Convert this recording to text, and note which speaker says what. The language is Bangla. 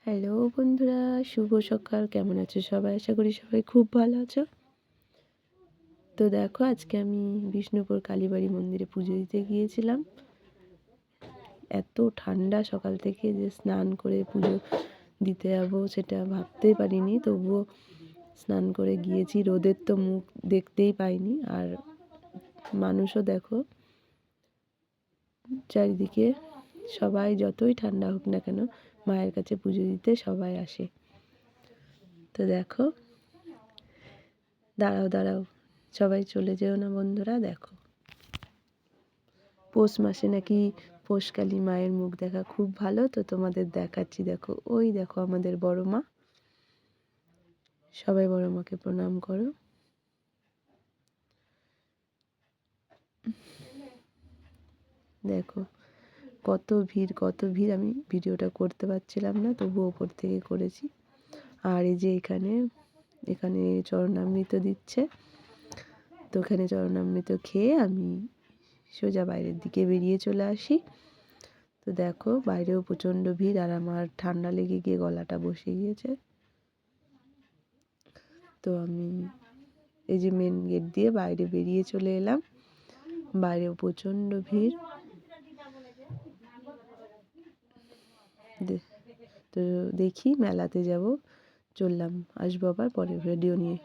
Speaker 1: হ্যালো বন্ধুরা, শুভ সকাল। কেমন আছো সবাই? আশা করি সবাই খুব ভালো আছো। তো দেখো, আজকে আমি বিষ্ণুপুর কালীবাড়ি মন্দিরে পুজো দিতে গিয়েছিলাম। এত ঠান্ডা সকাল থেকে যে স্নান করে পুজো দিতে যাবো সেটা ভাবতেই পারিনি, তবুও স্নান করে গিয়েছি। রোদের তো মুখ দেখতেই পাইনি। আর মানুষও দেখো চারিদিকে, সবাই যতই ঠান্ডা হোক না কেন মায়ের কাছে পুজো দিতে সবাই আসে। তো দেখো, দাঁড়াও, সবাই চলে যেও না বন্ধুরা। দেখো, পৌষ মাসে নাকি পৌষকালী মায়ের মুখ দেখা খুব ভালো, তো তোমাদের দেখাচ্ছি। দেখো, ওই দেখো আমাদের বড় মা। সবাই বড় মাকে প্রণাম করো। দেখো কত ভিড়। আমি ভিডিওটা করতে পারছিলাম না, তবু ওপর থেকে করেছি। আর এই যে এখানে চরণামৃত দিচ্ছে। তো এখানে চরণামৃত খেয়ে আমি সোজা বাইরের দিকে বেরিয়ে চলে আসি। তো দেখো, বাইরেও প্রচণ্ড ভিড়, আর আমার ঠান্ডা লেগে গিয়ে গলাটা বসে গিয়েছে। তো আমি এই যে মেন গেট দিয়ে বাইরে বেরিয়ে চলে এলাম। বাইরেও প্রচণ্ড ভিড়। তো দেখি মেলাতে যাব, চললাম, আসবো আবার পরে ভিডিও নিয়ে।